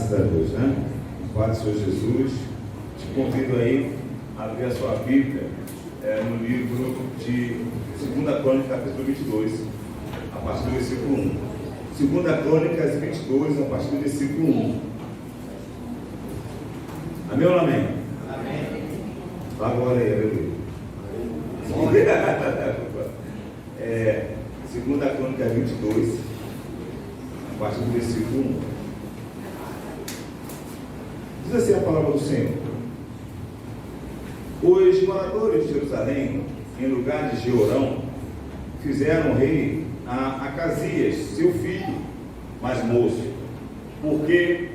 Graças a Deus, né? Pai do Senhor Jesus, te convido aí a abrir a sua Bíblia no livro de 2 Crônicas, capítulo 22, a partir do versículo 1. 2 Crônicas 22, a partir do versículo 1. Amém ou não amém? Amém. Fala agora aí, aleluia. 2 Crônicas 22, a partir do versículo 1. Diz assim a palavra do Senhor: os moradores de Jerusalém, em lugar de Jeorão, fizeram rei a Acasias, seu filho, mais moço, porque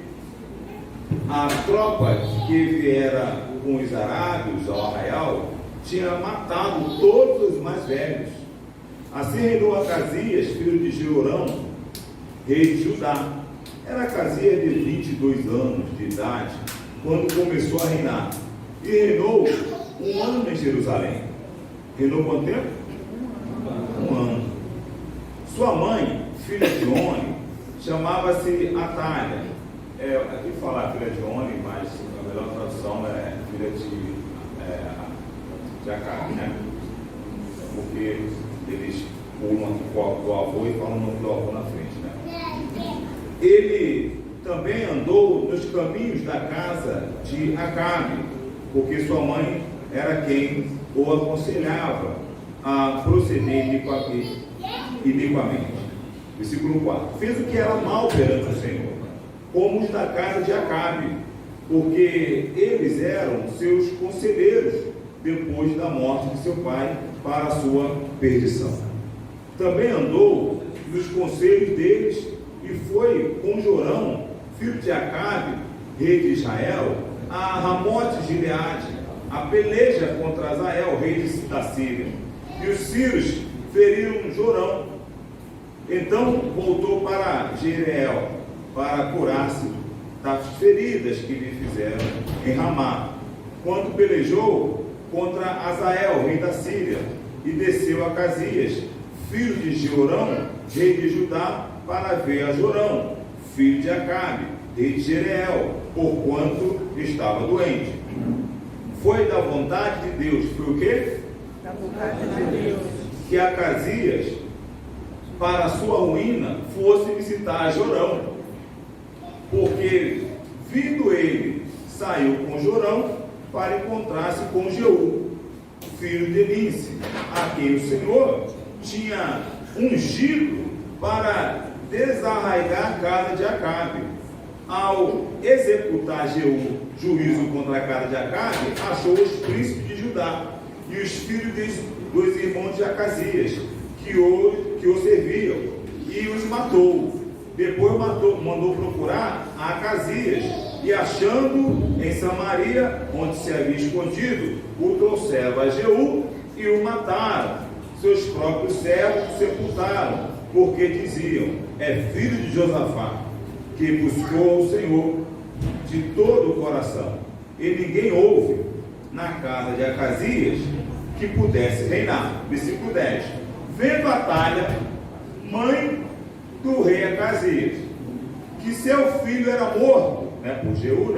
a tropa que viera com os arábios ao arraial tinha matado todos os mais velhos. Assim reinou Acasias, filho de Jeorão, rei de Judá. Era Acasias de 22 anos de idade quando começou a reinar, e reinou 1 ano em Jerusalém. Reinou quanto tempo? 1 ano. Sua mãe, filha de Oni, chamava-se Atalha. Aqui falar filha de Oni, mas a melhor tradução é filha de Acabe, né? Porque eles pulam do avô e falam o nome do avô na frente, né? Ele também andou nos caminhos da casa de Acabe, porque sua mãe era quem o aconselhava a proceder iniquamente. Versículo 4. Fez o que era mal perante o Senhor, como os da casa de Acabe, porque eles eram seus conselheiros depois da morte de seu pai, para a sua perdição. Também andou nos conselhos deles e foi com Jorão, filho de Acabe, rei de Israel, a Ramote Gileade, a peleja contra Azael, rei da Síria. E os sírios feriram Jorão. Então voltou para Jezreel para curar-se das feridas que lhe fizeram em Ramá, quando pelejou contra Azael, rei da Síria, e desceu a Acasias, filho de Jeorão, rei de Judá, para ver a Jorão, filho de Acabe, rei de Jezreel, porquanto estava doente. Foi da vontade de Deus. Foi o quê? Da vontade de Deus. Que Acasias, para a sua ruína, fosse visitar a Jorão, porque, vindo ele, saiu com Jorão para encontrar-se com Jeú, filho de Níce, a quem o Senhor tinha ungido para desarraigar a casa de Acabe. Ao executar Jeú juízo contra a casa de Acabe, achou os príncipes de Judá e os filhos dos irmãos de Acasias, que o serviam, e os matou. Depois mandou procurar a Acasias, e achando em Samaria, onde se havia escondido, o trouxeram a Jeú e o mataram. Seus próprios servos o sepultaram, porque diziam: é filho de Josafá, que buscou o Senhor de todo o coração. E ninguém houve na casa de Acasias que pudesse reinar. Versículo 10. Vendo Atalha, mãe do rei Acasias, que seu filho era morto, por Jeú,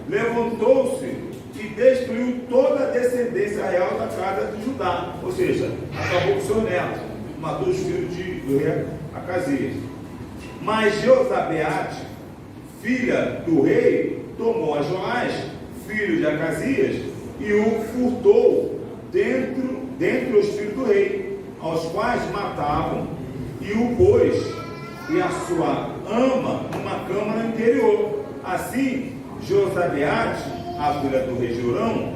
levantou-se e destruiu toda a descendência real da casa de Judá. Ou seja, acabou com o seu neto, matou os filhos do rei Acasias. Mas Josabeate, filha do rei, tomou a Joás, filho de Acasias, e o furtou dentre os filhos do rei, aos quais matavam, e o pôs e a sua ama numa câmara interior. Assim, Josabeate, a filha do rei Jorão,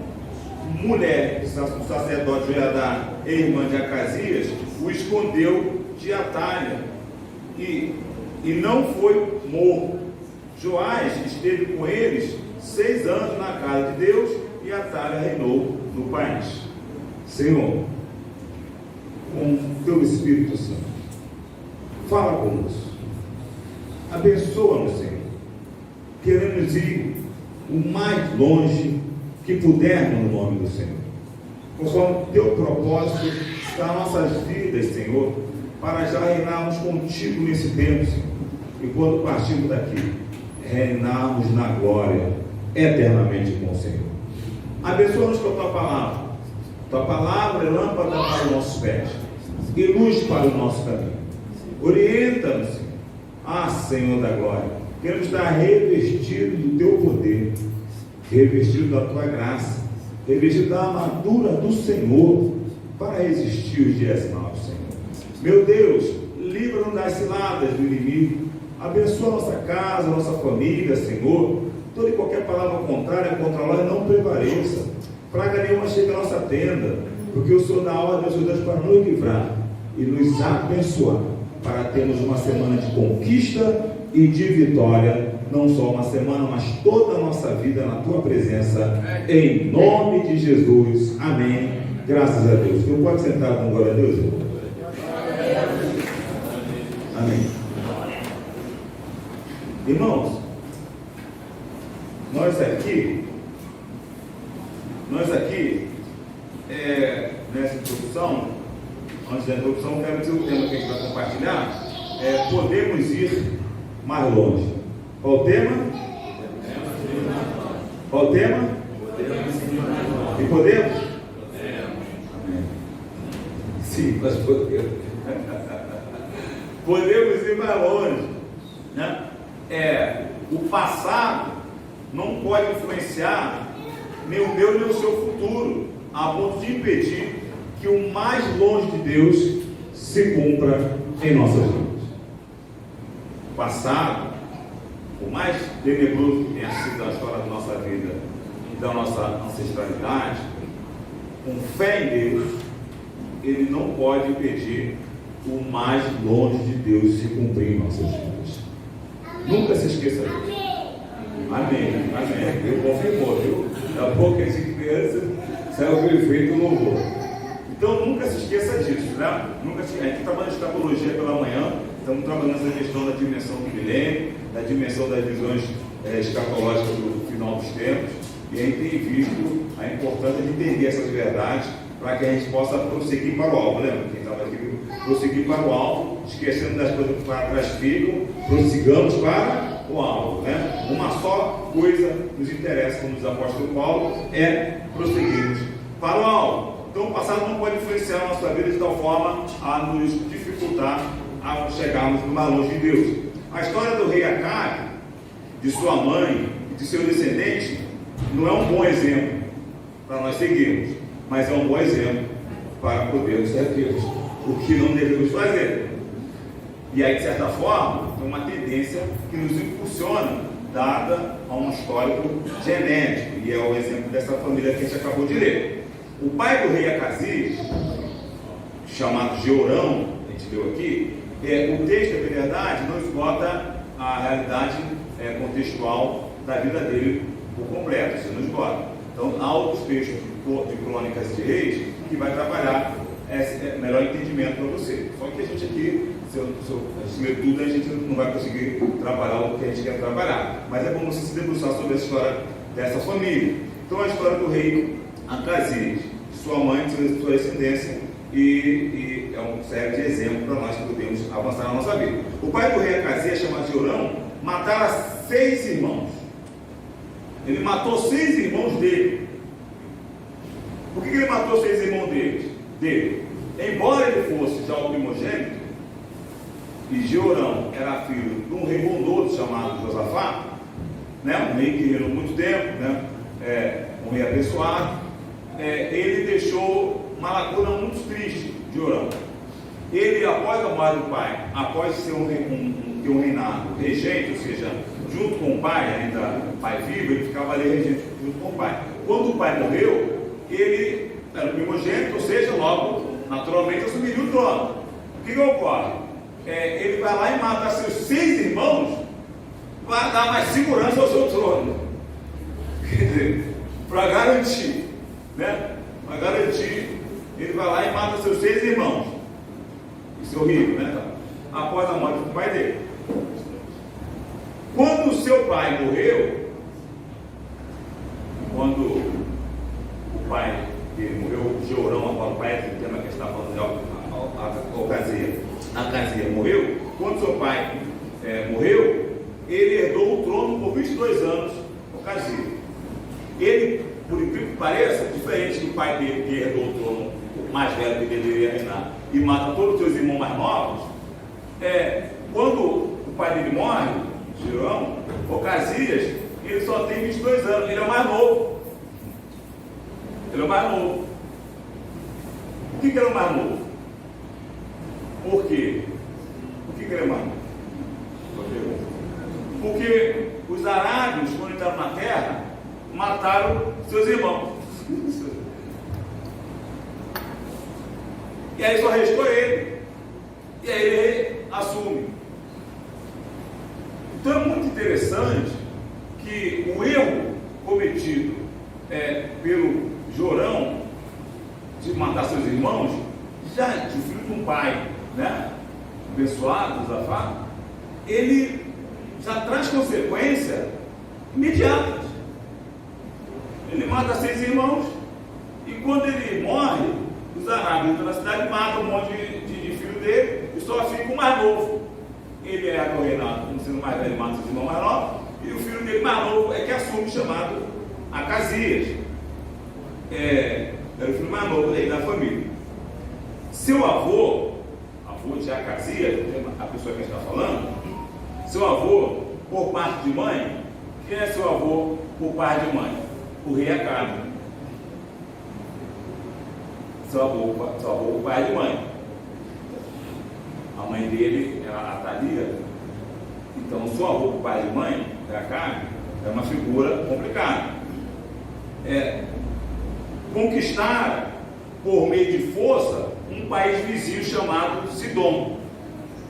mulher do sacerdote Joiadá e irmã de Acasias, o escondeu de Atalha, e não foi morto. Joás esteve com eles 6 anos na casa de Deus, e Atalha reinou no país. Senhor, com teu Espírito Santo, fala conosco, abençoa-nos, Senhor. Queremos ir o mais longe que pudermos no nome do Senhor, conforme teu propósito das nossas vidas, Senhor, para já reinarmos contigo nesse tempo, Senhor. E quando partirmos daqui, reinarmos na glória eternamente com o Senhor. Abençoa-nos com a tua palavra. Tua palavra é lâmpada para os nossos pés e luz para o nosso caminho. Orienta-nos, Senhor. Ah, Senhor da glória, queremos estar revestidos do teu poder, revestidos da tua graça, revestidos da armadura do Senhor para resistir os dias maus, Senhor. Meu Deus, livra-nos das ciladas do inimigo. Abençoa a nossa casa, a nossa família, Senhor. Toda e qualquer palavra contrária contra nós não prevaleça. Praga nenhuma chega à nossa tenda, porque o Senhor dá ordem aos Deus para nos livrar e nos abençoar, para termos uma semana de conquista e de vitória, não só uma semana, mas toda a nossa vida na tua presença, em nome de Jesus. Amém. Graças a Deus. Tu pode sentar com glória a Deus, irmão? Amém. Irmãos, nós aqui, nessa introdução, antes da introdução, quero dizer o tema que a gente vai compartilhar, podemos ir mais longe. Qual o tema? Qual o tema? E podemos? Amém. Sim, nós podemos. Podemos ir mais longe, né? O passado não pode influenciar nem o meu nem o seu futuro, a ponto de impedir que o mais longe de Deus se cumpra em nossas vidas. O passado, por mais tenebroso que tenha sido a história da nossa vida e da nossa ancestralidade, com fé em Deus, ele não pode impedir o mais longe de Deus se cumprir em nossas vidas. Nunca se esqueça disso. Amém, amém. Deus confirmou, viu? Da boca de criança saiu perfeito louvor. Então nunca se esqueça disso, né? A gente trabalha de escatologia pela manhã, estamos trabalhando essa questão da dimensão do milênio, da dimensão das visões escatológicas do final dos tempos, e a gente tem visto a importância de entender essas verdades para que a gente possa prosseguir para o alvo. Lembra? Quem estava aqui, prosseguir para o alvo, esquecendo das coisas que para trás ficam, prossigamos para o alvo, né? Uma só coisa nos interessa, como diz o apóstolo Paulo, é prosseguirmos para o alvo. Então o passado não pode influenciar a nossa vida de tal forma a nos dificultar a chegarmos no mais longe de Deus. A história do rei Acabe, de sua mãe e de seu descendente, não é um bom exemplo para nós seguirmos, mas é um bom exemplo para podermos servirmos o que não devemos fazer. E aí, de certa forma, é uma tendência que nos impulsiona, dada a um histórico genético, e é o exemplo dessa família que a gente acabou de ler. O pai do rei Acasias, chamado Jeorão, a gente leu aqui, o texto, na verdade, não esgota a realidade contextual da vida dele por completo, isso não esgota. Então, há outros textos de crônicas de reis que vai trabalhar esse melhor entendimento para você. Só que a gente aqui, se ler tudo, a gente não vai conseguir trabalhar o que a gente quer trabalhar. Mas é bom você se debruçar sobre a história dessa família. Então, a história do rei Acasias, sua mãe, sua descendência, e serve de exemplo para nós podermos avançar na nossa vida. O pai do rei Acasias, chamado Jeorão, matara 6 irmãos. Ele matou 6 irmãos dele. Por que ele matou 6 irmãos dele? Embora ele fosse já o primogênito, e Jeorão era filho de um rei bondoso chamado Josafá, né? Um rei que reinou muito tempo, né? Um rei abençoado, ele deixou uma lacuna muito triste, Jeorão. Ele, após a morte do pai, após ter um reinado regente, ou seja, junto com o pai, ainda pai vivo, ele ficava ali regente junto com o pai. Quando o pai morreu, ele era o primogênito, ou seja, logo, naturalmente, assumiria o trono. O que ocorre? Ele vai lá e mata seus 6 irmãos para dar mais segurança ao seu trono. Quer dizer, para garantir, né? Para garantir, ele vai lá e mata seus 6 irmãos. Isso é horrível, né? Após a morte do pai dele. Quando o seu pai morreu, quando o pai dele morreu, Jeorão, agora o pai, que tema que está falando de Acasias morreu, quando seu pai morreu, ele herdou o trono por 22 anos, Ocasias. Ele, por incrível que pareça, diferente do pai dele, que herdou o trono mais velho que deveria reinar, e mata todos os seus irmãos mais novos, quando o pai dele morre, Jeroão, Ocasias, ele só tem 22 anos, ele é o mais novo. Ele é o mais novo. Por que ele é o mais novo? Por quê? Por que ele é mais novo? Porque os arábios, quando entraram na terra, mataram seus irmãos. E aí só restou ele. E aí ele assume. Então é muito interessante que o erro cometido pelo Jorão de matar seus irmãos, já de filho de um pai, né, abençoado, Josafá, ele já traz consequências imediatas. Ele mata 6 irmãos e quando ele morre, os arábios entram na cidade e matam um monte de filho dele e só fica o mais novo. Ele é reinado, como sendo mais velho, mata os irmãos mais novos, e o filho dele mais novo é que assume, chamado Acasias. Era o filho mais novo aí da família. Seu avô de Acasias, a pessoa que a gente está falando, seu avô, por parte de mãe, quem é seu avô por parte de mãe? O rei Acabe. Seu avô por parte de mãe. A mãe dele era a Atalia. Então, seu avô por pai de mãe, Acabe, é uma figura complicada. Conquistaram, por meio de força, um país vizinho chamado Sidom.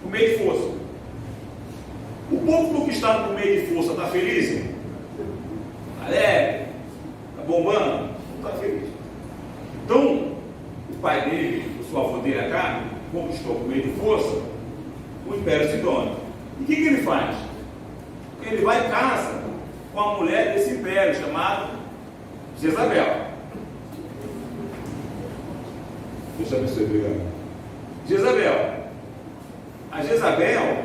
Por meio de força. O povo conquistado por meio de força está feliz? Alegre? Está bombando? Não está feliz. Então, o pai dele, o seu avô dele, Acabe, conquistou por meio de força o Império Sidônio. E o que ele faz? Ele vai e casa com a mulher desse império, chamado Jezabel. Deixa eu abençoe, obrigado. Jezabel. A Jezabel,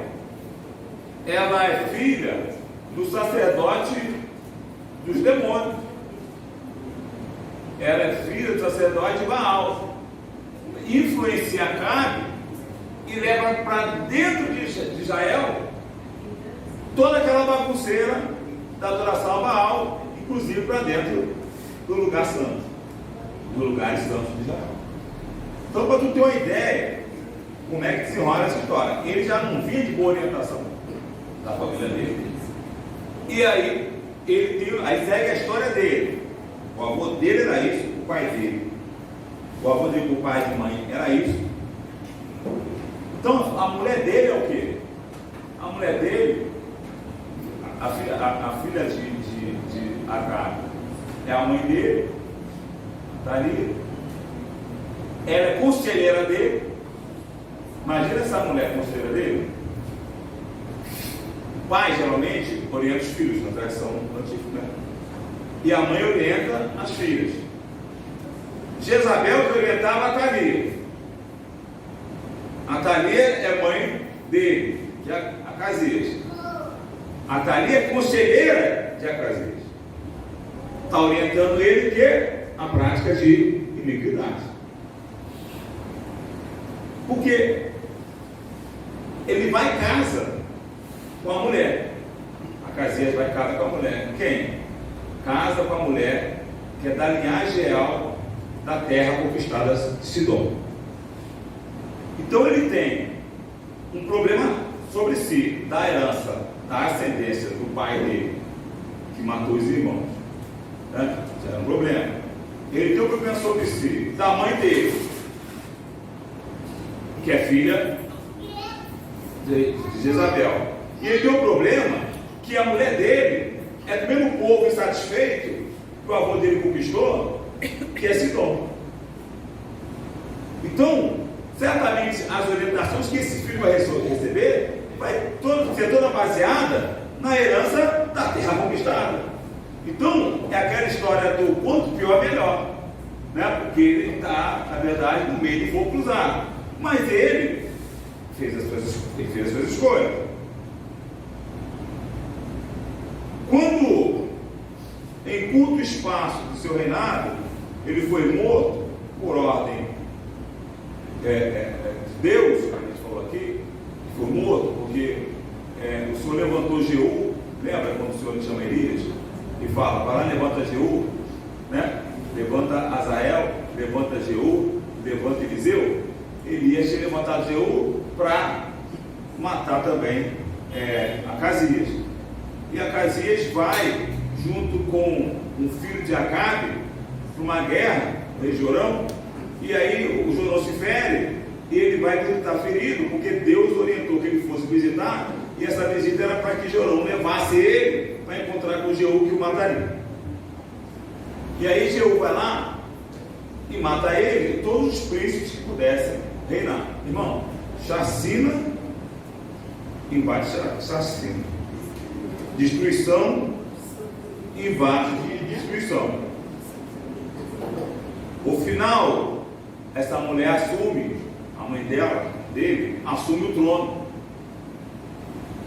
ela é filha do sacerdote dos demônios. Ela é filha do sacerdote Baal. Influencia Acabe e leva para dentro de Israel toda aquela bagunceira da adoração a Baal, inclusive para dentro do lugar santo, do lugar santo de Israel. Então, para tu ter uma ideia como é que desenrola essa história, ele já não vinha de boa orientação da família dele. E aí aí segue a história dele. O avô dele era isso, o pai dele. O avô dele, o pai de mãe, era isso. Então, a mulher dele é o quê? A mulher dele, a filha de Acabe, é a mãe dele, está ali. Ela é conselheira dele. Imagina essa mulher conselheira dele. O pai, geralmente, orienta os filhos, na tradição antiga, né? E a mãe orienta as filhas. Jezabel que orientava a Atalia. Atalia é mãe dele, de Acasias. Atalia é conselheira de Acasias. Está orientando ele que a prática de iniquidade. Porque ele vai em casa com a mulher. Acasias vai em casa com a mulher. Quem? Casa com a mulher que é da linhagem real da terra conquistada de Sidom. Então ele tem um problema sobre si, da herança, da ascendência do pai dele, que matou os irmãos, né? Isso era um problema. Ele tem um problema sobre si, da mãe dele, que é filha de Jezabel. E ele tem um problema que a mulher dele é do mesmo povo insatisfeito que o avô dele conquistou, que é Sidom. Então, certamente as orientações que esse filho vai receber vai ser toda baseada na herança da terra conquistada. Então, é aquela história do quanto pior melhor, né? Porque ele está, na verdade, no meio do fogo cruzado. Mas ele fez as suas escolhas. em curto espaço do seu reinado, ele foi morto por ordem de Deus, como a gente falou aqui, foi morto porque o Senhor levantou Jeú. Lembra quando o Senhor chama Elias e fala, vai lá, levanta Jeú, né? Levanta Azael, levanta Jeú, levanta Eliseu. Elias tinha levantado Jeú para matar também Acasias. E Acasias vai junto com um filho de Acabe para uma guerra, o rei Jorão, e aí o Jorão se fere e ele vai estar ferido porque Deus orientou que ele fosse visitar, e essa visita era para que Jorão levasse ele para encontrar com Jeú, que o mataria. E aí Jeú vai lá e mata ele e todos os príncipes que pudessem reinar. Irmão, chacina, embate chacina, destruição, embate de destruição. O final, essa mulher assume, a mãe dele, assume o trono.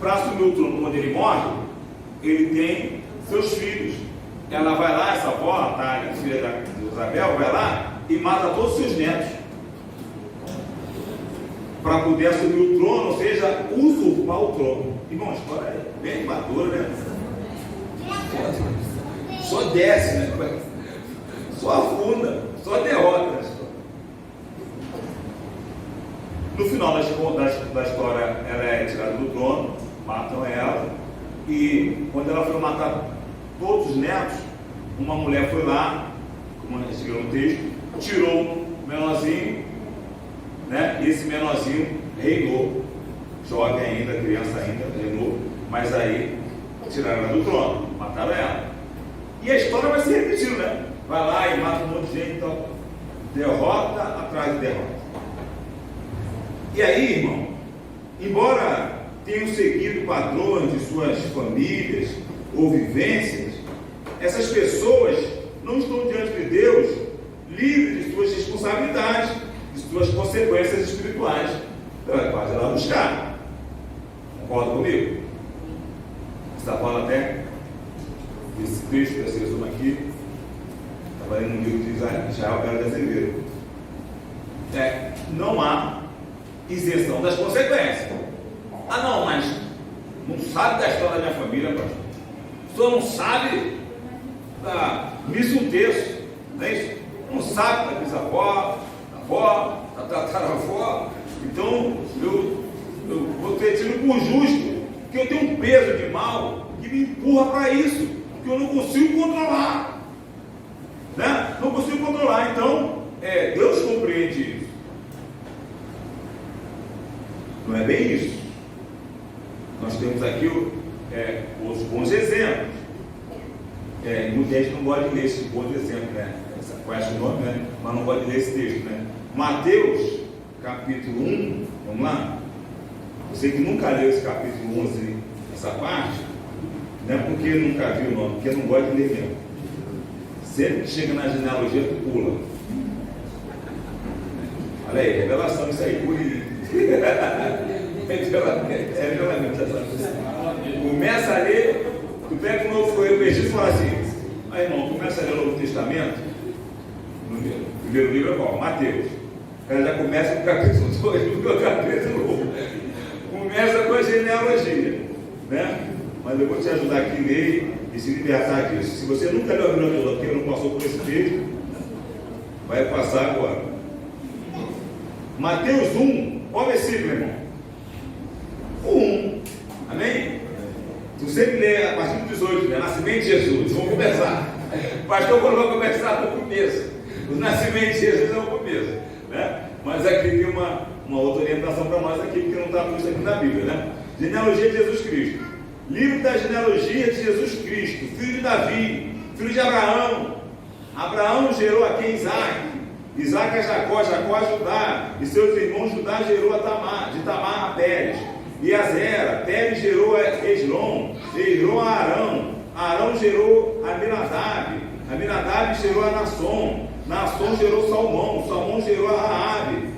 Para assumir o trono, quando ele morre, ele tem seus filhos. Ela vai lá, essa avó, a filha de Isabel, vai lá e mata todos os seus netos para poder assumir o trono, ou seja, usurpar o trono. Irmão, a história é bem madura, né? Só desce, né? Só afunda, só derrota, né? No final da história, ela é tirada do trono, matam ela, e quando ela foi matar todos os netos, uma mulher foi lá, como a gente viu no texto, tirou o menorzinho, né? E esse menorzinho reinou, jovem ainda, criança ainda, reinou, mas aí tiraram ela do trono, mataram ela. E a história vai se repetindo, né? Vai lá e mata um monte de gente, então, derrota atrás de derrota. E aí, irmão, embora tenham seguido padrões de suas famílias ou vivências, essas pessoas não estão diante de Deus livres de suas responsabilidades, de suas consequências espirituais. Então é quase lá buscar. Concorda comigo? Está falando até desse texto, desse resumo aqui, estava lendo um livro de Israel Pérez Azevedo. Não há isenção das consequências. Ah não, mas não sabe da história da minha família, pastor. O senhor não sabe da missa um terço, não é isso? Não sabe da bisavó, da avó, da tataravó. Então eu vou ter tido por justo, que eu tenho um peso de mal que me empurra para isso, que eu não consigo controlar, né? Não consigo controlar. Então Deus compreende isso. Não é bem isso. Nós temos aqui os bons exemplos. Muita gente não gosta de ler esses bons exemplos, né? Conhece o nome, né? Mas não gosta de ler esse texto, né? Mateus, capítulo 1, vamos lá? Você que nunca leu esse capítulo 11, essa parte, não é porque nunca viu o nome, porque não gosta de ler mesmo. Sempre que chega na genealogia, tu pula. Olha aí, revelação, isso aí, pulinho. Começa a ler, tu pega o Novo Registro e fala assim, irmão, começa a ler o Novo Testamento, no primeiro livro é qual? Mateus. O cara já começa com o capítulo 2, no capítulo 1. Começa com a genealogia, né? Mas eu vou te ajudar aqui a ler e se libertar disso. Se você nunca leu a Bíblia porque não passou por esse texto, vai passar agora. Mateus 1, qual versículo, irmão? O 1, amém? Tu sempre lê a partir do 18, né? Nascimento de Jesus, vamos começar. O pastor quando vai começar no começo. O nascimento de Jesus é o começo, né? Mas aqui tem uma outra orientação para nós aqui, porque não está tudo isso aqui na Bíblia, né? Genealogia de Jesus Cristo. Livro da genealogia de Jesus Cristo, filho de Davi, filho de Abraão. Abraão gerou a quem? Isaac. Isaac a Jacó, Jacó a Judá, e seus irmãos Judá gerou a Tamar, de Tamar a Pérez, e a Zera. Pérez gerou a Esrom, Esrom a Arão, Arão gerou a Aminadab, Aminadab gerou a Nasson, Nasson gerou Salmão, Salmão gerou a Raabe,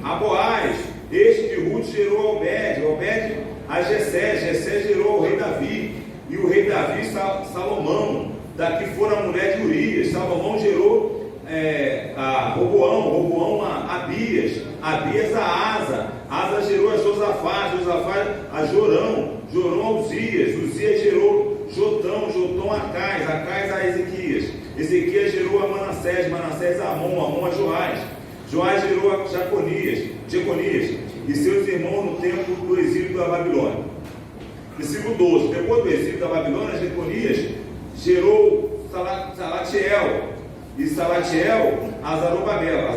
a Boaz, este de Ruth gerou a Obed, Obed a Jessé, Jessé gerou o rei Davi, e o rei Davi Salomão, daqui fora a mulher de Urias. Salomão gerou a Roboão a Abias, Abias a Asa, Asa gerou a Josafá, Josafá a Jorão, Jorão a Uzias, Uzias gerou Jotão, Jotão a Acais, Acais a Ezequias, Ezequias gerou a Manassés, Manassés a Amon, Amon a Joás, Joás gerou a Jeconias e seus irmãos no tempo do exílio da Babilônia. Versículo 12: depois do exílio da Babilônia, Jeconias gerou Salatiel, e Salatiel a Zorobabel.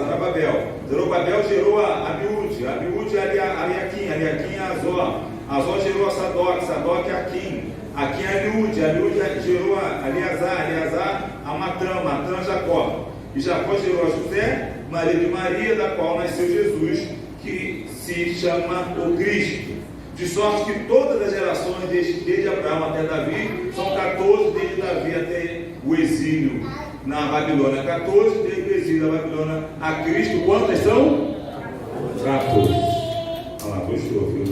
Zorobabel gerou a Abiúde, Abiúde a Eliaquim, Eliaquim a Azor, Azor gerou a Sadoc, Sadoc a Aquim, Aquim a Eliúde, Eliúde gerou a Eleazar, Eleazar a Matã, Matã a Jacó, e Jacó gerou a José, marido de Maria, da qual nasceu Jesus, que se chama o Cristo. De sorte que todas as gerações desde Abraão até Davi são 14, desde Davi até o exílio na Babilônia, 14, desde o exílio da Babilônia a Cristo. Quantas são? 14. Olha lá, gostou, viu?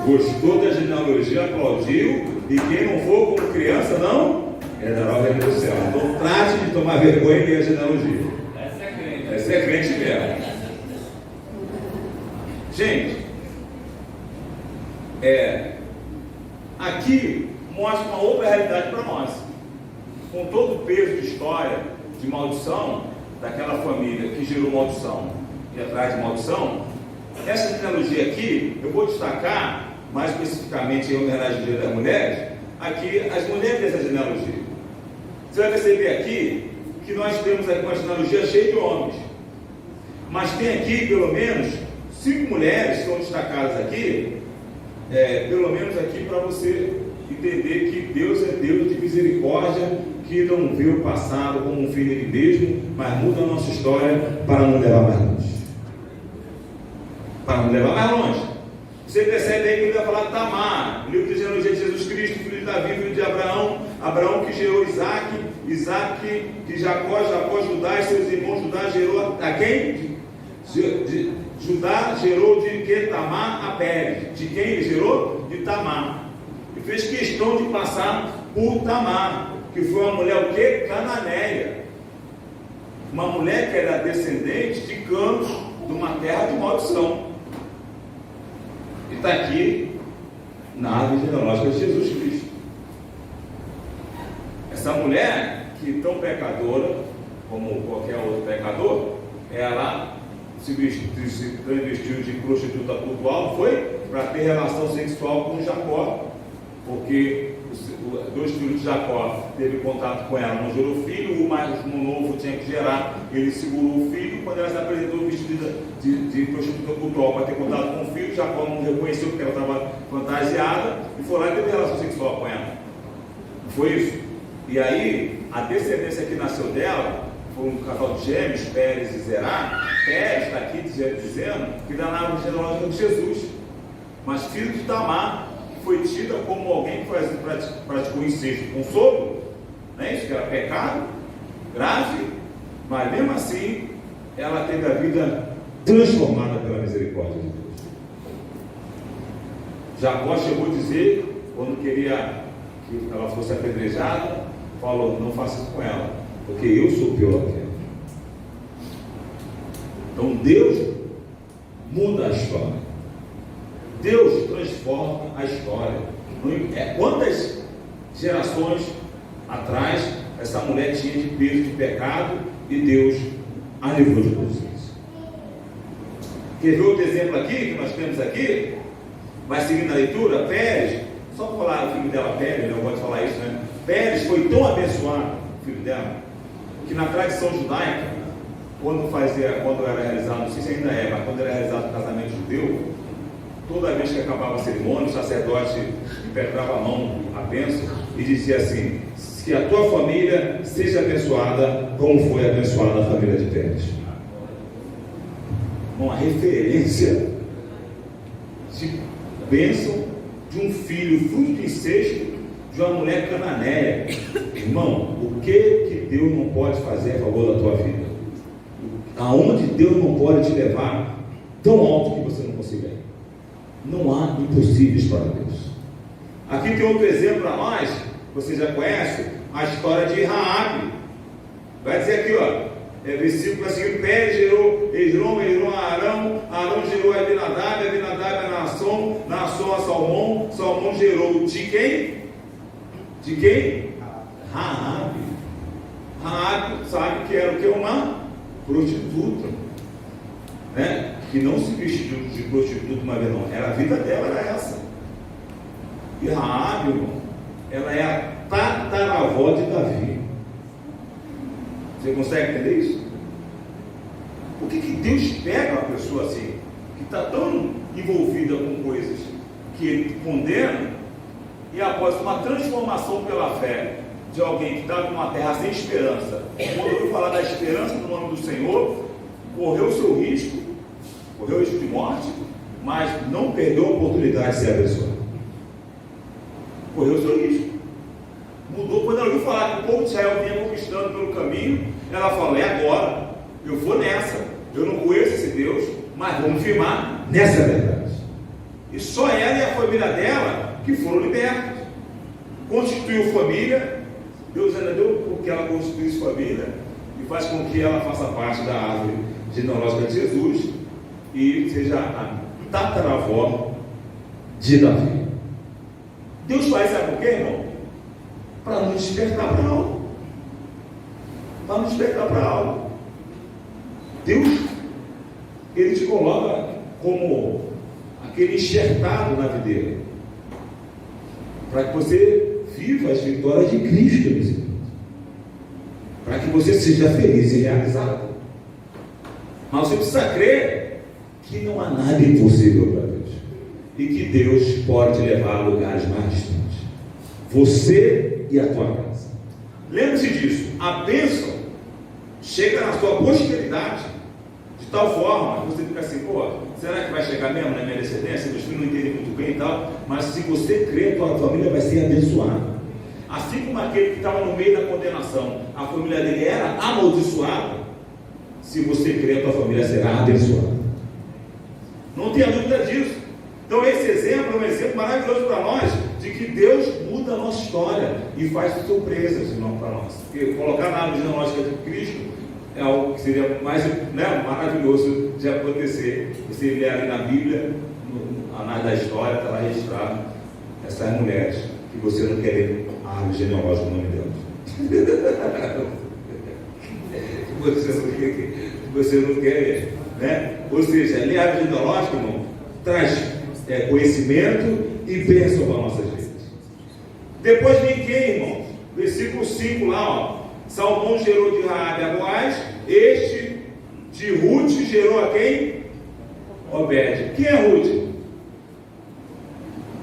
Gostou da genealogia, aplaudiu, e quem não for como criança, não herdará o reino do céu. Então trate de tomar vergonha e ler a genealogia. Essa é crente mesmo. Gente, aqui mostra uma outra realidade para nós. Com todo o peso de história, de maldição, daquela família que gerou maldição e atrás de maldição, essa genealogia aqui, eu vou destacar, mais especificamente em homenagem ao Dia das Mulheres, aqui as mulheres dessa genealogia. Você vai perceber aqui que nós temos aqui uma genealogia cheia de homens, mas tem aqui pelo menos 5 mulheres que estão destacadas aqui, pelo menos aqui para você entender que Deus é Deus de misericórdia, que não vê o passado como um fim dele mesmo, mas muda a nossa história para nos levar mais longe. Para nos levar mais longe. Você percebe aí que ele vai falar de Tamar, o livro de genealogia de Jesus Cristo, filho de Davi, filho de Abraão, Abraão que gerou Isaac, Isaac de Jacó, Jacó Judá e seus irmãos, Judá gerou a quem? Judá gerou de que? Tamar a Pérez. De quem ele gerou? De Tamar. E fez questão de passar por Tamar, que foi uma mulher o quê? Cananeia. Uma mulher que era descendente de Canos, de uma terra de maldição. E está aqui na árvore genealógica de Jesus Cristo. Essa mulher, que tão pecadora como qualquer outro pecador, ela se transvestiu de prostituta cultual, foi para ter relação sexual com Jacó, porque os 2 filhos de Jacó teve contato com ela, não gerou filho, o mais novo tinha que gerar, ele segurou o filho, quando ela se apresentou vestida de prostituta cultual para ter contato com o filho, Jacó não reconheceu porque ela estava fantasiada, e foi lá e teve relação sexual com ela. Foi isso. E aí, a descendência que nasceu dela foi um casal de gêmeos, Pérez e Zerá. Pérez está aqui dizendo que dá na árvore genealógica de Jesus, mas filho de Tamar, que foi tida como alguém que praticou incesto com sogro, né? Isso que era pecado grave, mas mesmo assim ela teve a vida transformada pela misericórdia de Deus. Jacó chegou a dizer, quando queria que ela fosse apedrejada, falou: não faça isso com ela, porque eu sou pior que ela. Então Deus muda a história, Deus transforma a história. Quantas gerações atrás essa mulher tinha de peso de pecado e Deus a livrou de todos isso. Quer ver outro exemplo aqui que nós temos aqui? Vai seguindo a leitura. Pérez, só para falar o filho dela, Pérez, eu gosto de falar isso, né? Pérez foi tão abençoado, o filho dela, que na tradição judaica, quando era realizado, não sei se ainda é, mas quando era realizado o casamento judeu, toda vez que acabava a cerimônia, o sacerdote impetrava a mão, a bênção, e dizia assim: que a tua família seja abençoada como foi abençoada a família de Pérez. Uma referência de bênção de um filho fruto de incesto de uma mulher cananeia. Irmão, o que Deus não pode fazer a favor da tua vida? Aonde Deus não pode te levar tão alto que você não consiga ir? Não há impossíveis para Deus. Aqui tem outro exemplo para nós, você já conhece a história de Raabe. Vai dizer aqui, ó, versículo assim: Pé gerou Esrom, Esrom a Arão, Arão gerou a Abinadab, Abinadab a Naasson, Naasson a Salmão, Salmão gerou de quem? De quem? Raabe. Raabe, sabe que era o que? Uma prostituta, né? Que não se vestiu de prostituta uma vez, não. Era a vida dela, era essa. E Raabe, irmão, ela é a tataravó de Davi. Você consegue entender isso? Por que Deus pega uma pessoa assim, que está tão envolvida com coisas que ele condena, e após uma transformação pela fé de alguém que estava numa terra sem esperança, quando ouviu falar da esperança no nome do Senhor, correu o seu risco, correu o risco de morte, mas não perdeu a oportunidade de ser abençoado. Correu o seu risco. Mudou quando ela ouviu falar que o povo de Israel vinha conquistando pelo caminho. Ela falou: é agora, eu vou nessa. Eu não conheço esse Deus, mas vamos firmar nessa verdade. E só ela e a família dela que foram libertos. Constituiu família. Deus ainda deu porque ela constituísse família e faz com que ela faça parte da árvore genealógica de Jesus e seja a tataravó de Davi. Deus faz, sabe por quê, irmão? Para nos despertar para algo. Para nos despertar para algo. Deus, Ele te coloca como aquele enxertado na videira, para que você viva as vitórias de Cristo nesse mundo, para que você seja feliz e realizado. Mas você precisa crer que não há nada impossível para Deus, e que Deus pode te levar a lugares mais distantes, você e a tua casa. Lembre-se disso, a bênção chega na sua posteridade de tal forma que você fica assim: pô, será que vai chegar mesmo na minha descendência? Meus filhos não entendem muito bem e tal. Mas se você crer, a tua família vai ser abençoada. Assim como aquele que estava no meio da condenação, a família dele era amaldiçoada. Se você crer, a tua família será abençoada. Não tenha dúvida disso. Então esse exemplo é um exemplo maravilhoso para nós, de que Deus muda a nossa história e faz surpresas, irmão, para nós. Porque colocar na árvore genealógica de Cristo é algo que seria mais, né, maravilhoso de acontecer. Você lê ali na Bíblia, no anais da história, está lá registrado essas mulheres que você não quer ler a árvore genealógica no nome delas. Você não quer ler, né? Ou seja, ler a árvore genealógica, irmão, traz conhecimento e bênção para nossas vidas. Depois vem quem, irmão? Versículo 5 lá, ó. Salmão gerou de Raabe a Boaz, este de Ruth gerou a quem? Obed. Quem é Ruth?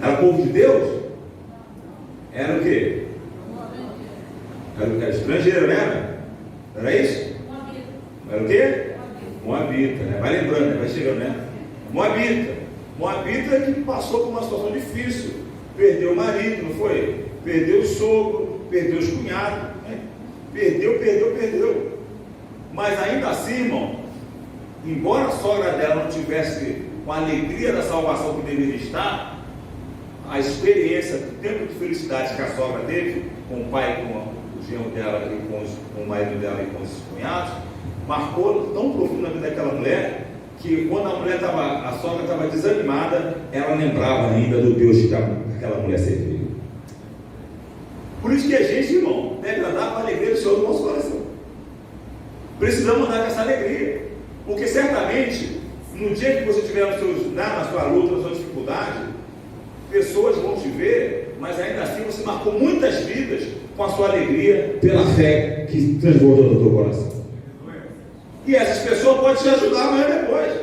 Era o povo de Deus? Era o quê? Era estrangeiro, né? Era isso? Era o quê? Moabita, né? Vai lembrando, né? Vai chegando, né? Moabita que passou por uma situação difícil. Perdeu o marido, não foi? Perdeu o sogro, perdeu os cunhados, né? Perdeu. Mas ainda assim, irmão, embora a sogra dela não tivesse com a alegria da salvação que deveria estar, a experiência, o tempo de felicidade que a sogra teve com o pai, com o genro dela e com o marido dela e com os cunhados, marcou tão profundo na vida daquela mulher, que quando a sogra estava desanimada, ela lembrava ainda do Deus que aquela mulher servia. Por isso que a gente, irmão, deve andar com a alegria do Senhor no nosso coração. Precisamos andar com essa alegria, porque certamente, no dia que você estiver na sua luta, na sua dificuldade, pessoas vão te ver, mas ainda assim você marcou muitas vidas com a sua alegria, pela fé que transbordou no teu coração. E essas pessoas podem te ajudar amanhã depois.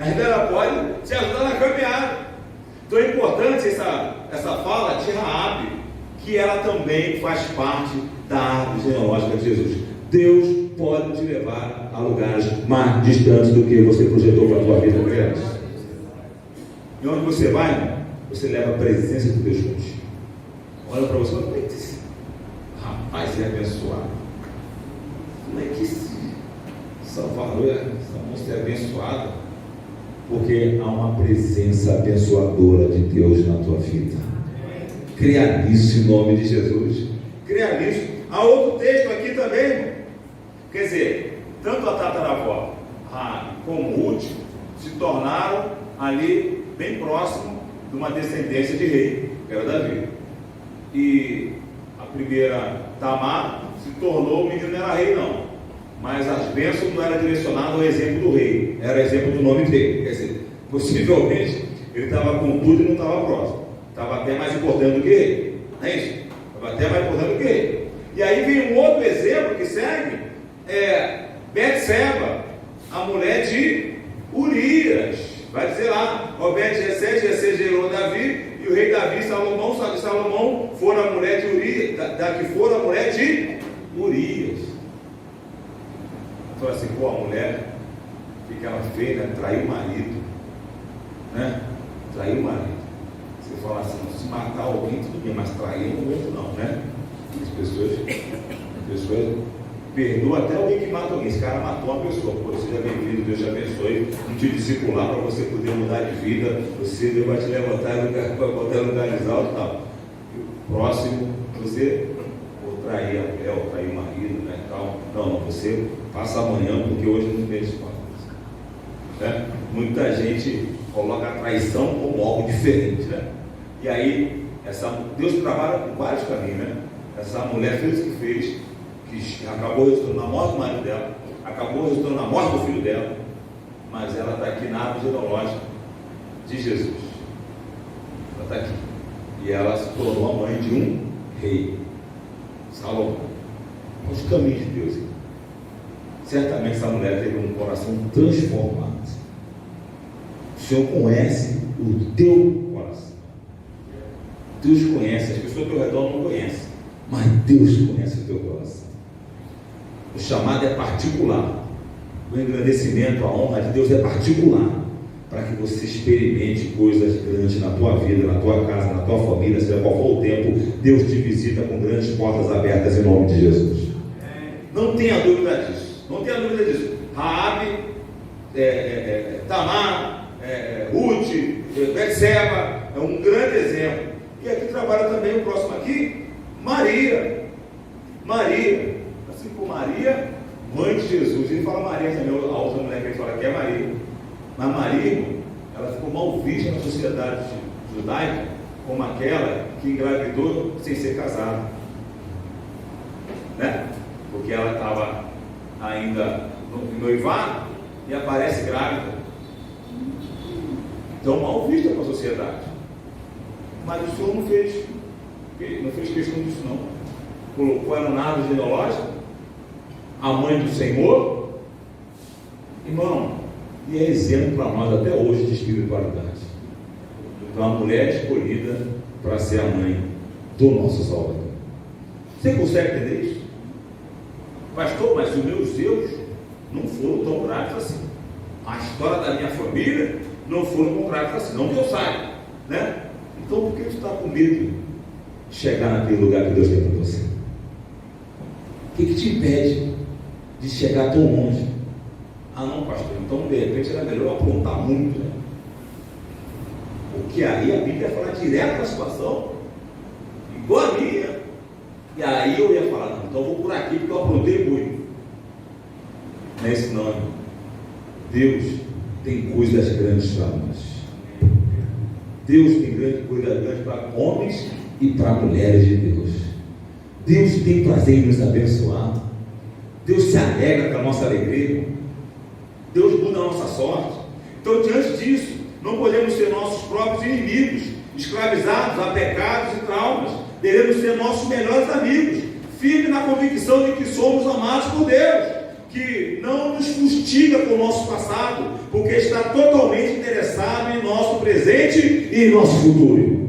Ainda ela pode te ajudar na caminhada. Então é importante essa fala de Raabe, que ela também faz parte da árvore genealógica de Jesus. Deus pode te levar a lugares mais distantes do que você projetou para a tua vida criança. E onde você vai, irmão, você leva a presença de Deus contigo. Olha para você e fala: rapaz, é abençoado. Como é que esse Salvador, essa moça é abençoada? Porque há uma presença abençoadora de Deus na tua vida. Criar nisso em nome de Jesus. Criar nisso. Há outro texto aqui também, irmão. Quer dizer, tanto a tataravó como Ruth se tornaram ali bem próximo de uma descendência de rei, que era Davi. E a primeira, Tamar, se tornou, o menino não era rei não, mas as bênçãos não eram direcionadas ao exemplo do rei, era exemplo do nome dele. Quer dizer, possivelmente ele estava com tudo e não estava próximo, estava até mais importante do que ele, não é isso? Estava até mais importante do que ele. E aí vem um outro exemplo que segue, Betseba, a mulher de Urias. Vai dizer lá, Obed-Jessé gerou Davi, e o rei Davi, Salomão fora a mulher de Urias, da que fora a mulher de Urias. Então assim, a mulher, o que ela fez, né? Traiu o marido, né? Traiu o marido. Você fala assim, se matar alguém, tudo bem, mas trair não aguento não, né? As pessoas perdoam até alguém que mata alguém. Esse cara matou uma pessoa. Pô, seja bem-vindo, Deus te abençoe. Não te discipular para você poder mudar de vida. Deus vai te levantar para botar em lugares altos e tal. E o próximo, você trair a mulher, ou trair o marido, né? Tal. Não, você passa amanhã, porque hoje não tem espaço. Né? Muita gente coloca a traição como algo diferente, né? E aí, Deus trabalha com vários caminhos, né? Essa mulher fez o que fez, que acabou resultando na morte do marido dela, acabou resultando na morte do filho dela, mas ela está aqui na árvore genealógica de Jesus. Ela está aqui. E ela se tornou a mãe de um rei, Salomão. Os caminhos de Deus. Certamente essa mulher teve um coração transformado. O Senhor conhece o teu coração. Deus conhece, as pessoas ao teu redor não conhecem, mas Deus conhece o teu coração. O chamado é particular. O engrandecimento, a honra de Deus é particular, para que você experimente coisas grandes na tua vida, na tua casa, na tua família, seja qual for o tempo. Deus te visita com grandes portas abertas em nome de Jesus. Não tenha dúvida disso. Não tenha dúvida disso. Raabe, Tamar, Ruth, Betseba, é um grande exemplo. E aqui trabalha também o próximo aqui, Maria, assim como Maria, mãe de Jesus. Ele fala Maria também, a outra mulher que ele fala que é Maria. Mas Maria, irmão, ela ficou mal vista na sociedade judaica como aquela que engravidou sem ser casada, né? Porque ela estava ainda no noivado e aparece grávida. Então, mal vista para a sociedade. Mas o Senhor não fez questão disso não. Colocou ela na árvore genealógica, a mãe do Senhor, irmão, e é exemplo para nós até hoje de espiritualidade. Então, a mulher escolhida para ser a mãe do nosso Salvador. Você consegue entender isso? Pastor, mas os meus erros não foram tão graves assim. A história da minha família não foram tão graves assim, não que eu saiba, né? Então, por que você está com medo de chegar naquele lugar que Deus tem para você? O que te impede de chegar tão longe? Ah, não, pastor, então de repente era melhor aprontar muito, né? Porque aí a Bíblia ia falar direto da situação, igual a minha. E aí eu ia falar, não, então eu vou por aqui porque eu aprontei muito. Não é isso não, irmão. Deus tem coisas grandes para nós. Deus tem coisas grandes para homens e para mulheres de Deus. Deus tem prazer em nos abençoar. Deus se alegra com a nossa alegria. Deus muda a nossa sorte. Então, diante disso, não podemos ser nossos próprios inimigos, escravizados a pecados e traumas. Devemos ser nossos melhores amigos, firmes na convicção de que somos amados por Deus, que não nos fustiga com o nosso passado, porque está totalmente interessado em nosso presente e em nosso futuro.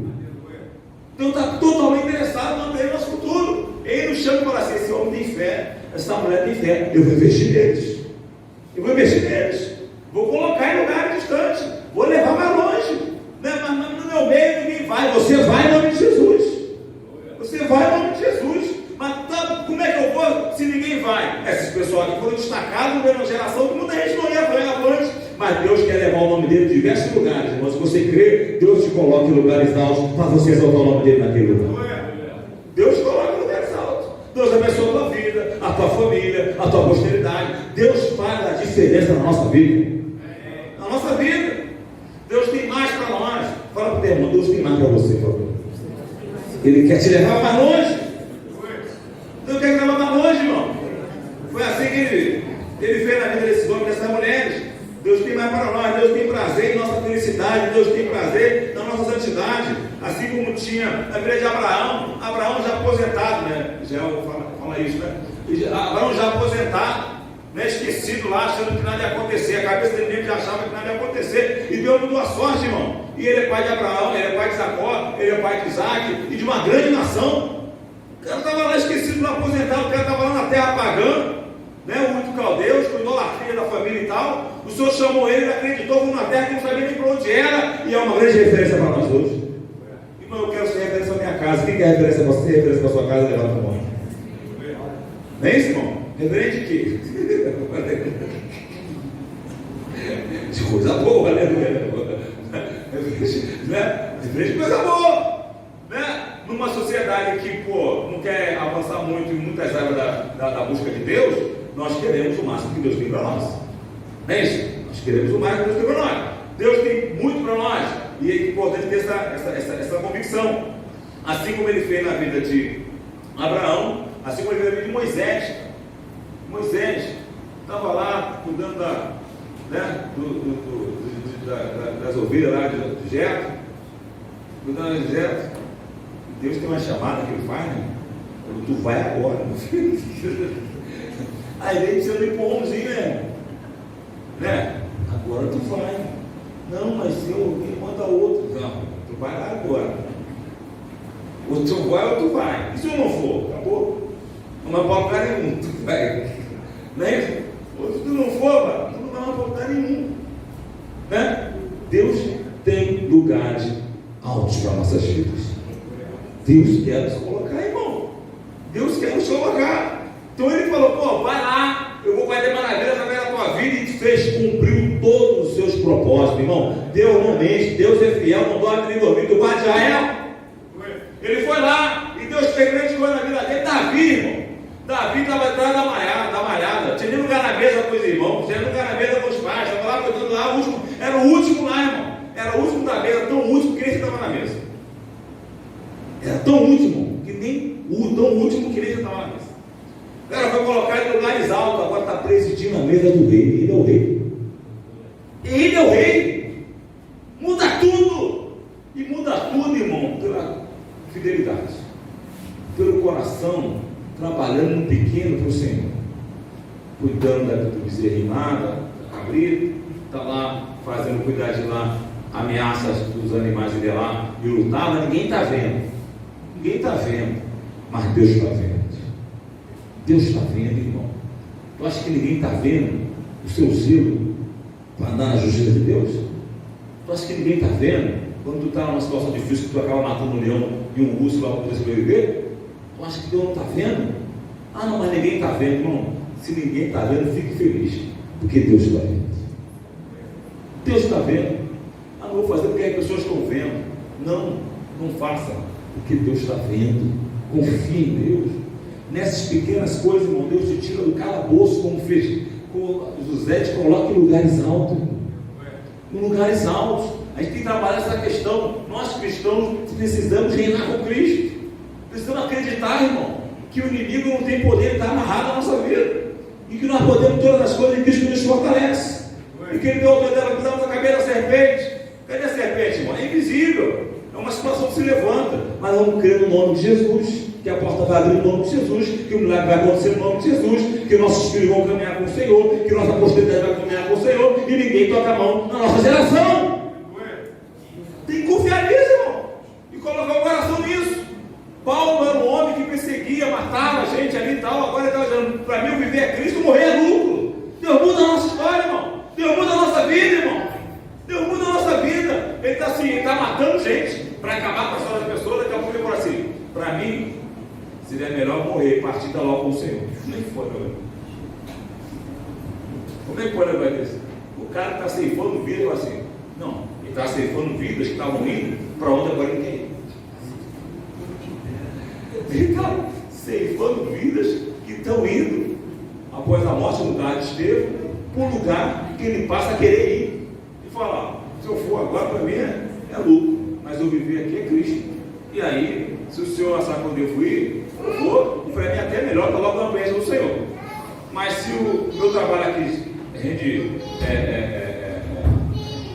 Então está totalmente interessado no nosso futuro. Ele nos chama para ser: esse homem tem fé, essa mulher tem fé, eu vou investir neles. Vou colocar em lugares distantes, vou levar mais longe, né? Mas no meu meio ninguém vai. Você vai em nome de Jesus. Você vai em nome de Jesus. Mas como é que eu vou se ninguém vai? Esses pessoal aqui foram destacados na geração que muita gente não ia avante, mas Mas Deus quer levar o nome dele em diversos lugares, irmão. Se você crê, Deus te coloca em lugares altos para você exaltar o nome dele naquele lugar. Deus te coloca em lugares altos. Deus abençoa a tua vida, a tua família, a tua posteridade. Deus faz a diferença na nossa vida. Na nossa vida. Deus tem mais para nós. Fala para o teu irmão, Deus tem mais para você, por favor. Ele quer te levar mais longe. Deus quer te levar mais longe, irmão. Foi assim que ele fez na vida desses homens, dessas mulheres. Deus tem mais para nós. Deus tem prazer em nossa felicidade. Deus tem prazer na nossa santidade. Assim como tinha na vida de Abraão. Abraão já aposentado, né? Israel fala isso, né? Abraão já aposentado, né? Esquecido lá, achando que nada ia acontecer. A cabeça dele mesmo já achava que nada ia acontecer. E Deus mudou a sorte, irmão. E ele é pai de Abraão, ele é pai de Jacó, ele é pai de Isaac e de uma grande nação. O cara estava lá esquecido, não aposentado. O cara estava lá na terra pagando, né? O último caldeus, com idolatria da família e tal. O Senhor chamou ele, ele acreditou na terra que não sabia nem para onde era. E é uma grande referência para nós hoje. Irmão, eu quero ser referência à minha casa. Quem quer referência para você? Referência para a sua casa, levanta a mão. Não é isso, irmão? Referente de quê? De coisa boa, né? Referente de coisa boa, né? Numa sociedade que, não quer avançar muito em muitas áreas da busca de Deus, nós queremos o máximo que Deus tem para nós. Não é isso? Nós queremos o máximo que Deus tem para nós. Deus tem muito para nós. E é importante ter essa convicção. Assim como ele fez na vida de Abraão, assim como ele fez na vida de Moisés. Moisés estava lá cuidando das ovelhas lá de Jetro, cuidando de Jetro. Deus tem uma chamada que ele faz, né? Tu vai agora, meu filho. Aí ele sendo empurrãozinho, né? Agora tu vai. Não, mas eu manda outro. Não, tu vai lá agora. Ou tu vai ou tu vai. E se eu não for? Acabou. Não vai para lugar nenhum. Tu vai. Né? Ou se tu não for, tu não vai para lugar nenhum. Né? Deus tem lugares altos para nossas vidas. Deus quer nos colocar, irmão. Deus quer nos colocar. Então ele falou, vai lá, eu vou fazer maravilhas através da tua vida, e te fez, cumpriu todos os seus propósitos, irmão. Deus não mente, Deus é fiel, não dorme nem dormir, tu guarda Israel. Ele foi lá e Deus fez grande coisa na vida dele. Davi, irmão. Davi estava atrás da malhada, tinha nem lugar na mesa com os irmãos, tinha nem lugar na mesa com os pais, estava lá cuidando lá, era o último lá, irmão. Era o último da mesa, tão último que nem estava na mesa. Era tão último que nem estava na mesa. O cara foi colocar em lugares altos, agora está presidindo a mesa do rei. Ele é o rei. Ele é o rei. Muda tudo. E muda tudo, irmão, pela fidelidade, pelo coração, trabalhando no pequeno para o Senhor, cuidando da bezerra rimada, da cabrita, está lá fazendo cuidar de lá, ameaças dos animais de lá, e lutava. Ninguém está vendo. Ninguém está vendo, mas Deus está vendo. Deus está vendo, irmão. Tu acha que ninguém está vendo o seu zelo para andar na justiça de Deus? Tu acha que ninguém está vendo quando tu está numa situação difícil, que tu acaba matando um leão e um urso lá para poder sobreviver? Tu acha que Deus não está vendo? Ah, não, mas ninguém está vendo, irmão. Se ninguém está vendo, fique feliz, porque Deus está vendo. Deus está vendo. Ah, não vou fazer porque as pessoas estão vendo. Não faça, porque Deus está vendo. Confie em Deus. Nessas pequenas coisas, irmão, Deus te tira do calabouço, como fez com José, te coloca em lugares altos. Em lugares altos. A gente tem que trabalhar essa questão. Nós cristãos precisamos reinar com Cristo. Precisamos acreditar, irmão, que o inimigo não tem poder de estar amarrado na nossa vida. E que nós podemos todas as coisas em Cristo que nos fortalece. E que ele deu autoridade para pisarmos a cabeça da serpente. Cadê a serpente, irmão? É invisível. É uma situação que se levanta. Mas vamos crer no nome de Jesus, que a porta vai abrir no nome de Jesus, que o milagre vai acontecer no nome de Jesus, que nossos filhos vão caminhar com o Senhor, que nossa posteridade vai caminhar com o Senhor, e ninguém toca a mão na nossa geração. Tem que confiar nisso, irmão, e colocar o coração nisso. Paulo era um homem que perseguia, matava gente ali e tal. Agora ele está dizendo, para mim o viver é Cristo, morrer é lucro. Deus muda a nossa história, irmão. Deus muda a nossa vida, irmão. Deus muda a nossa vida. Ele está assim, está matando gente para acabar com a história das pessoas. Daqui a pouco ele fala assim, para mim seria melhor morrer, partir da logo com o Senhor. Como é que pode levar isso? cara que está ceifando vidas, fala assim, não, ele está ceifando vidas que estavam indo para onde agora ele quer ir. Ele está ceifando vidas que estão indo após a morte no lugar de Estevão, para um lugar que ele passa a querer ir. E fala, se eu for agora, para mim é lucro, mas eu viver aqui é Cristo. E aí, se o Senhor sabe quando eu devo ir, eu vou, e para mim até melhor estar logo na presença do Senhor. Mas se o meu trabalho aqui rende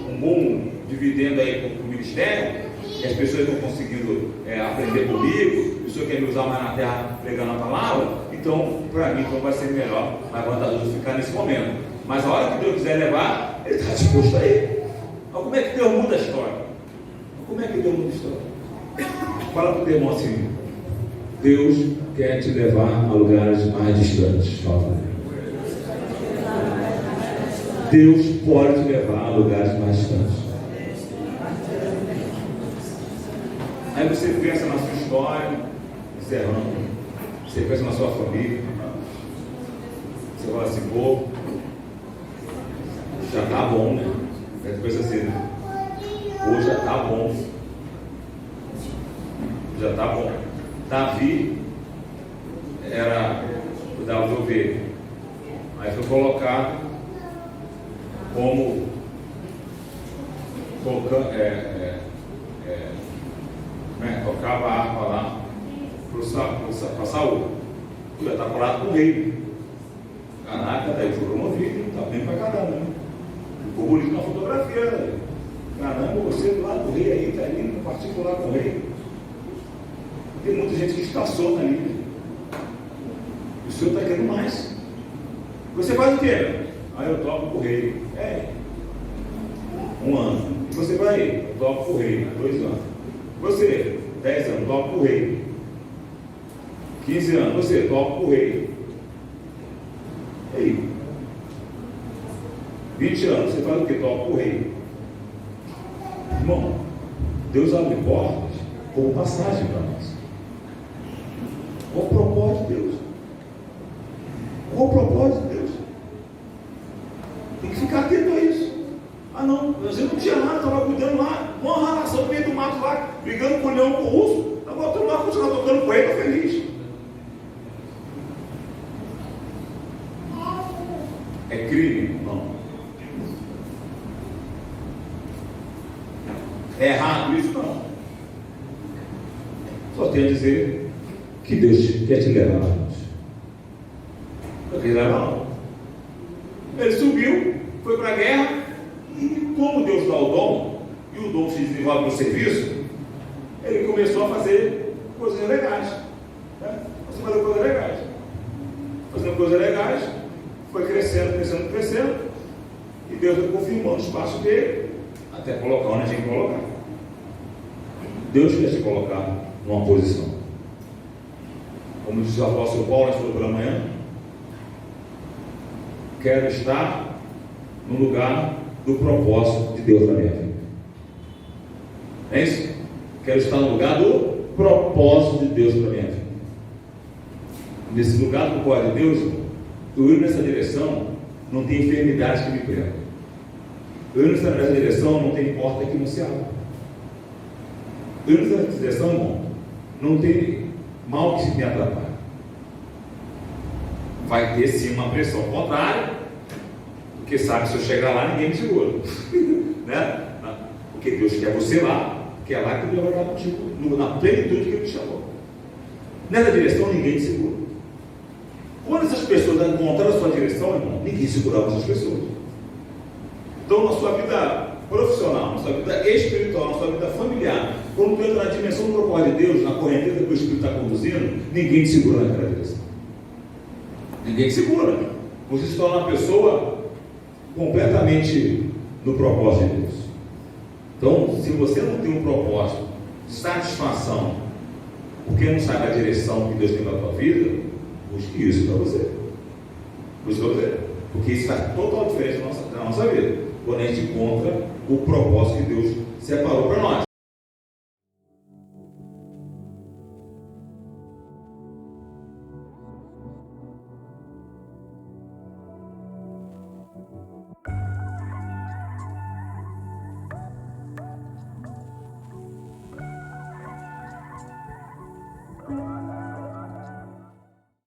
um bom dividendo aí para o ministério, e as pessoas estão conseguindo aprender comigo, o Senhor quer me usar mais na terra pregando a palavra, então, para mim, então vai ser melhor, mais vantajoso ficar nesse momento. Mas a hora que Deus quiser levar, Ele está disposto a ir. Mas como é que Deus muda a história? Como é que Deus muda a história? Fala para o teu irmão assim, Deus quer te levar a lugares mais distantes. Fala. Deus pode te levar a lugares mais distantes. Aí você pensa na sua história, encerrando. Você pensa na sua família. Você fala assim, pô, já está bom, né? Você pensa assim, né? Pô, já está bom. Já está bom. Davi era o Davi ovelha. Aí foi colocado como tocava a harpa lá para Saúl. Já está colado com o rei. Caraca, daí foi promovido, está bem para caramba, né? Ficou bonito na fotografia, né? Caramba, você do lado do rei aí, está ali no particular com o rei. Tem muita gente que estaciona ali. O senhor está querendo mais. Você faz o quê? Aí eu toco com o rei. 1 ano. E você vai? Eu toco com o rei. 2 anos. Você? 10 anos. Toco com o rei. 15 anos. Você? Toco com o rei. E aí? 20 anos. Você faz o quê? Toco com o rei. Irmão, Deus abre portas como passagem para nós. Qual o propósito de Deus? Qual o propósito de Deus? Tem que ficar atento a isso. Ah não, mas eu não tinha nada, estava cuidando lá, uma relação no meio do mato lá, brigando com o leão, com o urso, estava botando lá, continuando tocando com ele, feliz. É crime? Não. É errado isso? Não. Só tenho a dizer que Deus quer te levar. Não quer levar, não. Ele subiu, foi para a guerra, e como Deus dá o dom, e o dom se desenvolve no serviço, ele começou a fazer coisas legais. Né? Fazendo coisas legais. Fazendo coisas legais, foi crescendo, e Deus foi confirmando o espaço dele, até colocar onde a gente colocar. Deus quer te colocar numa posição. Como disse o apóstolo Paulo na sua pela manhã, quero estar no lugar do propósito de Deus na minha vida. É isso? Quero estar no lugar do propósito de Deus para a minha vida. Nesse lugar do propósito de Deus, eu ir nessa direção, não tem enfermidade que me prenda. Eu ir nessa direção, não tem porta que não se abra. Eu ir nessa direção, irmão, não tem mal que se me atrapalhe. Vai ter sim uma pressão contrária, porque sabe, se eu chegar lá, ninguém me segura. Né? Porque Deus quer você lá, porque é lá que Deus vai estar contigo, na plenitude que Ele te chamou. Nessa direção, ninguém te segura. Quando essas pessoas encontraram a sua direção, irmão, ninguém segurava essas pessoas. Então, na sua vida profissional, na sua vida espiritual, na sua vida familiar, quando tu entra na dimensão do propósito de Deus, na correnteza que o Espírito está conduzindo, ninguém te segura naquela direção. Ninguém te segura. Você se torna uma pessoa completamente no propósito de Deus. Então, se você não tem um propósito de satisfação, porque não sabe a direção que Deus tem para a tua vida, busque isso para você. Busque para você. Porque isso faz total diferença na nossa vida. Quando a gente encontra o propósito que Deus separou para nós.